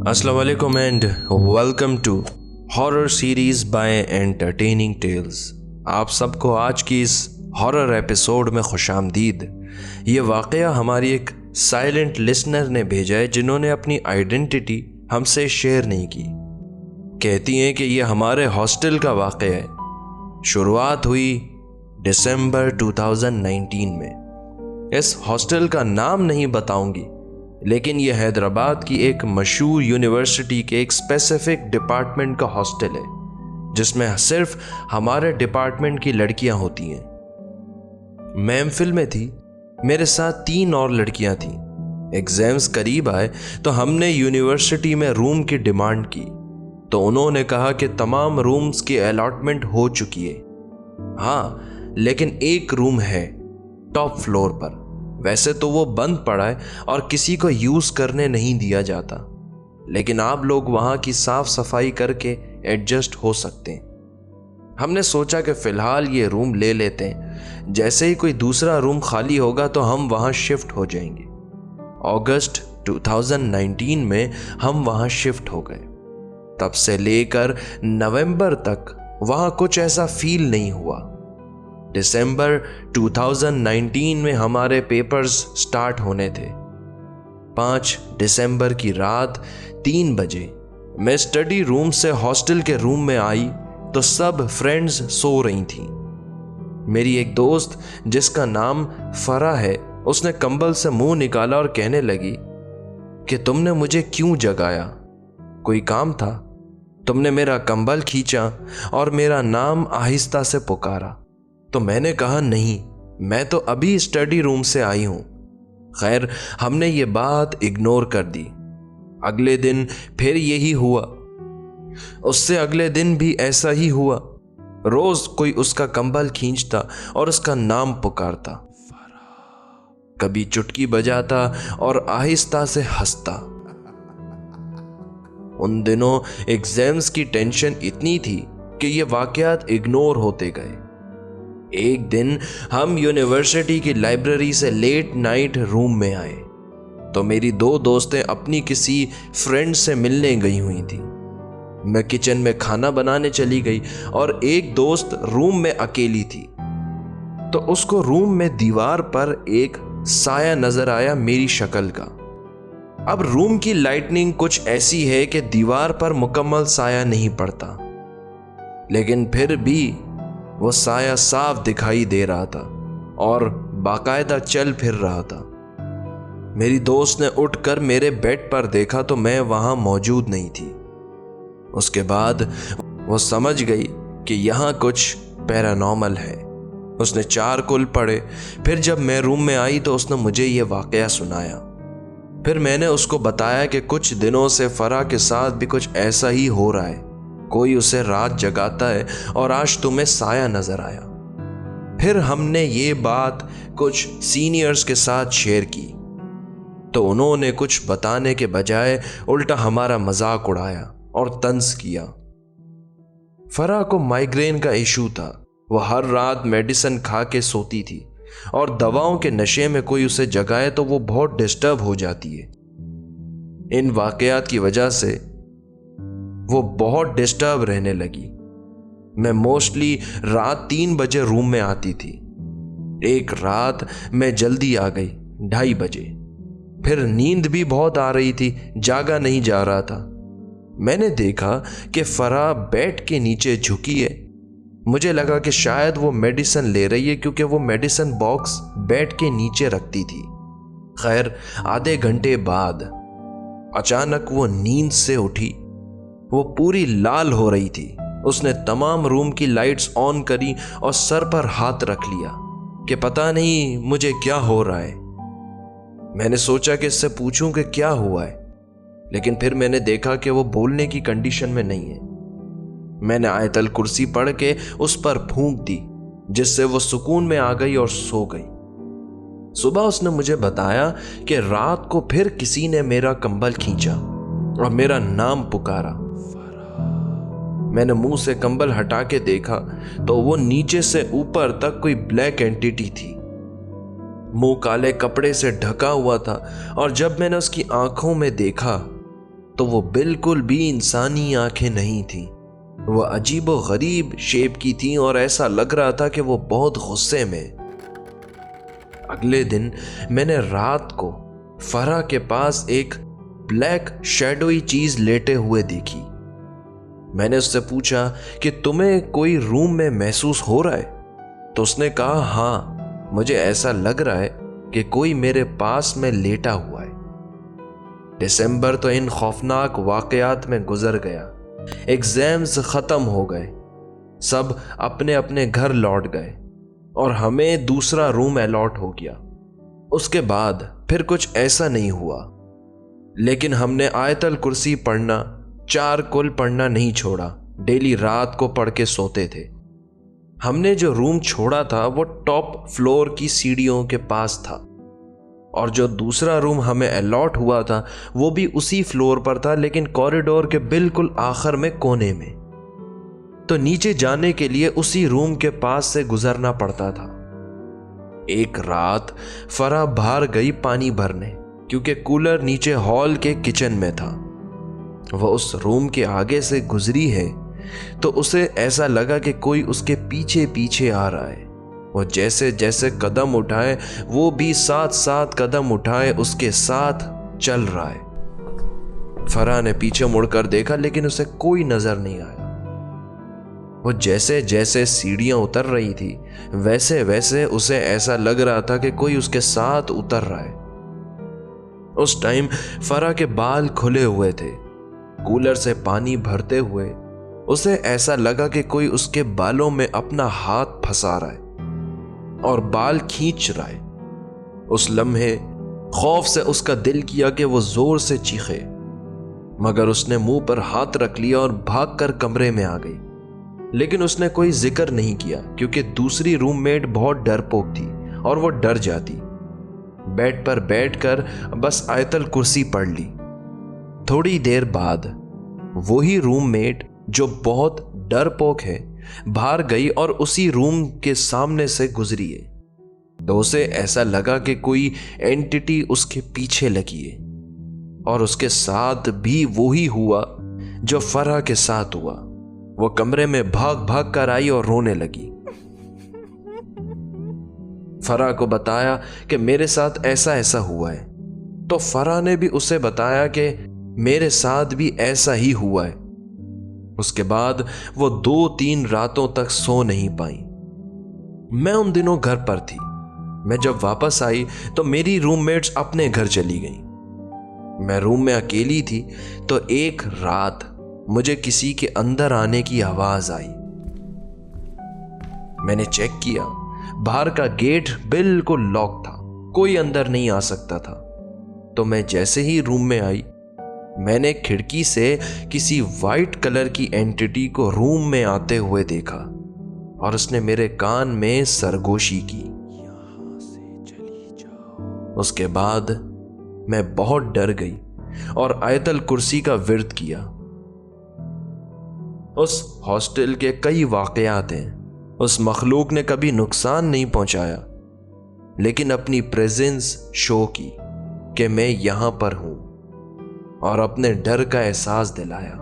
अस्सलाम वालेकुम and welcome to horror series by entertaining tales. आप सबको आज की इस हॉरर एपिसोड में खुशामदीद। ये वाक़या हमारी एक साइलेंट लिसनर ने भेजा है जिन्होंने अपनी आइडेंटिटी हमसे शेयर नहीं की। कहती हैं कि ये हमारे हॉस्टल का वाक़या है। शुरुआत हुई दिसंबर 2019 में। इस हॉस्टल का नाम नहीं बताऊंगी, लेकिन यह हैदराबाद की एक मशहूर यूनिवर्सिटी के एक स्पेसिफिक डिपार्टमेंट का हॉस्टल है जिसमें सिर्फ हमारे डिपार्टमेंट की लड़कियां होती हैं। मैं एमफिल में थी, मेरे साथ 3 और लड़कियां थीं। एग्जाम्स करीब आए तो हमने यूनिवर्सिटी में रूम की डिमांड की तो उन्होंने कहा कि तमाम रूम्स की अलॉटमेंट हो चुकी है। हाँ, लेकिन एक रूम है टॉप फ्लोर पर। वैसे तो वो बंद पड़ा है और किसी को यूज़ करने नहीं दिया जाता, लेकिन आप लोग वहाँ की साफ सफाई करके एडजस्ट हो सकते हैं। हमने सोचा कि फ़िलहाल ये रूम ले लेते हैं, जैसे ही कोई दूसरा रूम खाली होगा तो हम वहाँ शिफ्ट हो जाएंगे। अगस्त 2019 में हम वहाँ शिफ्ट हो गए। तब से लेकर नवंबर तक वहाँ कुछ ऐसा फील नहीं हुआ। दिसंबर 2019 में हमारे पेपर्स स्टार्ट होने थे। 5 दिसंबर की रात 3 बजे मैं स्टडी रूम से हॉस्टल के रूम में आई तो सब फ्रेंड्स सो रही थीं। मेरी एक दोस्त जिसका नाम फरा है, उसने कंबल से मुंह निकाला और कहने लगी कि तुमने मुझे क्यों जगाया? कोई काम था? तुमने मेरा कंबल खींचा और मेरा नाम आहिस्ता से पुकारा। तो मैंने कहा नहीं, मैं तो अभी स्टडी रूम से आई हूं। खैर, हमने ये बात इग्नोर कर दी। अगले दिन फिर यही हुआ। उससे अगले दिन भी ऐसा ही हुआ। रोज कोई उसका कंबल खींचता और उसका नाम पुकारता। कभी चुटकी बजाता और आहिस्ता से हंसता। उन दिनों एग्जाम्स की टेंशन इतनी थी कि ये वाकयात इग्नोर होते गए। एक दिन हम यूनिवर्सिटी की लाइब्रेरी से लेट नाइट रूम में आए तो मेरी 2 दोस्तें अपनी किसी फ्रेंड से मिलने गई हुई थी। मैं किचन में खाना बनाने चली गई और एक दोस्त रूम में अकेली थी तो उसको रूम में दीवार पर एक साया नजर आया मेरी शक्ल का। अब रूम की लाइटनिंग कुछ ऐसी है कि दीवार पर मुकम्मल साया नहीं पड़ता, लेकिन फिर भी वो साया साफ दिखाई दे रहा था और बाकायदा चल फिर रहा था। मेरी दोस्त ने उठकर मेरे बेड पर देखा तो मैं वहां मौजूद नहीं थी। उसके बाद वो समझ गई कि यहाँ कुछ पैरानॉर्मल है। उसने 4 कुल पढ़े। फिर जब मैं रूम में आई तो उसने मुझे ये वाकया सुनाया। फिर मैंने उसको बताया कि कुछ दिनों से फरा के साथ भी कुछ ऐसा ही हो रहा है। कोई उसे रात जगाता है और आज तुम्हें साया नजर आया। फिर हमने ये बात कुछ सीनियर्स के साथ शेयर की तो उन्होंने कुछ बताने के बजाय उल्टा हमारा मजाक उड़ाया और तंज किया। फरा को माइग्रेन का इशू था। वो हर रात मेडिसिन खा के सोती थी और दवाओं के नशे में कोई उसे जगाए तो वो बहुत डिस्टर्ब हो जाती है। इन वाकयात की वजह से वो बहुत डिस्टर्ब रहने लगी। मैं मोस्टली रात 3 बजे रूम में आती थी। एक रात मैं जल्दी आ गई 2:30 बजे। फिर नींद भी बहुत आ रही थी, जागा नहीं जा रहा था। मैंने देखा कि फरा बेड के नीचे झुकी है। मुझे लगा कि शायद वो मेडिसिन ले रही है क्योंकि वो मेडिसिन बॉक्स बेड के नीचे रखती थी। खैर, आधे घंटे बाद अचानक वो नींद से उठी। वो पूरी लाल हो रही थी। उसने तमाम रूम की लाइट्स ऑन करी और सर पर हाथ रख लिया कि पता नहीं मुझे क्या हो रहा है। मैंने सोचा कि इससे पूछूं कि क्या हुआ है, लेकिन फिर मैंने देखा कि वो बोलने की कंडीशन में नहीं है। मैंने आयतल कुर्सी पढ़ के उस पर फूंक दी, जिससे वो सुकून में आ गई और सो गई। सुबह उसने मुझे बताया कि रात को फिर किसी ने मेरा कंबल खींचा और मेरा नाम पुकारा। मैंने मुंह से कंबल हटा के देखा तो वो नीचे से ऊपर तक कोई ब्लैक एंटिटी थी। मुंह काले कपड़े से ढका हुआ था और जब मैंने उसकी आंखों में देखा تو وہ بالکل بھی انسانی آنکھیں نہیں تھیں، وہ عجیب و غریب شیپ کی تھیں اور ایسا لگ رہا تھا کہ وہ بہت غصے میں۔ اگلے دن میں نے رات کو فرح کے پاس ایک بلیک شیڈوئی چیز لیٹے ہوئے دیکھی۔ میں نے اس سے پوچھا کہ تمہیں کوئی روم میں محسوس ہو رہا ہے؟ تو اس نے کہا ہاں، مجھے ایسا لگ رہا ہے کہ کوئی میرے پاس میں لیٹا ہوا ہے۔ دسمبر تو ان خوفناک واقعات میں گزر گیا۔ ایگزامز ختم ہو گئے، سب اپنے اپنے گھر لوٹ گئے اور ہمیں دوسرا روم الاٹ ہو گیا۔ اس کے بعد پھر کچھ ایسا نہیں ہوا، لیکن ہم نے آیت الکرسی پڑھنا، 4 کل پڑھنا نہیں چھوڑا۔ ڈیلی رات کو پڑھ کے سوتے تھے۔ ہم نے جو روم چھوڑا تھا وہ ٹاپ فلور کی سیڑھیوں کے پاس تھا، اور جو دوسرا روم ہمیں الاٹ ہوا تھا وہ بھی اسی فلور پر تھا، لیکن کوریڈور کے بالکل آخر میں کونے میں۔ تو نیچے جانے کے لیے اسی روم کے پاس سے گزرنا پڑتا تھا۔ ایک رات فرح باہر گئی پانی بھرنے، کیونکہ کولر نیچے ہال کے کچن میں تھا۔ وہ اس روم کے آگے سے گزری ہے تو اسے ایسا لگا کہ کوئی اس کے پیچھے پیچھے آ رہا ہے۔ وہ جیسے جیسے قدم اٹھائے وہ بھی ساتھ ساتھ قدم اٹھائے اس کے ساتھ چل رہا ہے۔ فرح نے پیچھے مڑ کر دیکھا لیکن اسے کوئی نظر نہیں آیا۔ وہ جیسے جیسے سیڑھیاں اتر رہی تھی ویسے ویسے اسے ایسا لگ رہا تھا کہ کوئی اس کے ساتھ اتر رہا ہے۔ اس ٹائم فرح کے بال کھلے ہوئے تھے۔ کولر سے پانی بھرتے ہوئے اسے ایسا لگا کہ کوئی اس کے بالوں میں اپنا ہاتھ پھنسا رہا ہے اور بال کھینچ رہا ہے۔ اس لمحے خوف سے اس کا دل کیا کہ وہ زور سے چیخے، مگر اس نے منہ پر ہاتھ رکھ لیا اور بھاگ کر کمرے میں آ گئی۔ لیکن اس نے کوئی ذکر نہیں کیا کیونکہ دوسری روم میٹ بہت ڈرپوک تھی اور وہ ڈر جاتی۔ بیڈ پر بیٹھ کر بس آیت الکرسی پڑھ لی۔ تھوڑی دیر بعد وہی روم میٹ جو بہت ڈرپوک ہے باہر گئی اور اسی روم کے سامنے سے گزری ہے، تو اسے ایسا لگا کہ کوئی اینٹٹی اس کے پیچھے لگی ہے، اور اس کے ساتھ بھی وہی ہوا جو فرح کے ساتھ ہوا۔ وہ کمرے میں بھاگ بھاگ کر آئی اور رونے لگی۔ فرح کو بتایا کہ میرے ساتھ ایسا ایسا ہوا ہے، تو فرح نے بھی اسے بتایا کہ میرے ساتھ بھی ایسا ہی ہوا ہے۔ اس کے بعد وہ 2-3 راتوں تک سو نہیں پائیں۔ میں ان دنوں گھر پر تھی۔ میں جب واپس آئی تو میری روم میٹس اپنے گھر چلی گئیں۔ میں روم میں اکیلی تھی تو ایک رات مجھے کسی کے اندر آنے کی آواز آئی۔ میں نے چیک کیا، باہر کا گیٹ بالکل لاک تھا، کوئی اندر نہیں آ سکتا تھا۔ تو میں جیسے ہی روم میں آئی، میں نے کھڑکی سے کسی وائٹ کلر کی اینٹٹی کو روم میں آتے ہوئے دیکھا، اور اس نے میرے کان میں سرگوشی کی، یہاں سے چلی جاؤ۔ اس کے بعد میں بہت ڈر گئی اور آیت الکرسی کا ورد کیا۔ اس ہاسٹل کے کئی واقعات ہیں۔ اس مخلوق نے کبھی نقصان نہیں پہنچایا، لیکن اپنی پریزنس شو کی کہ میں یہاں پر ہوں، اور اپنے ڈر کا احساس دلایا۔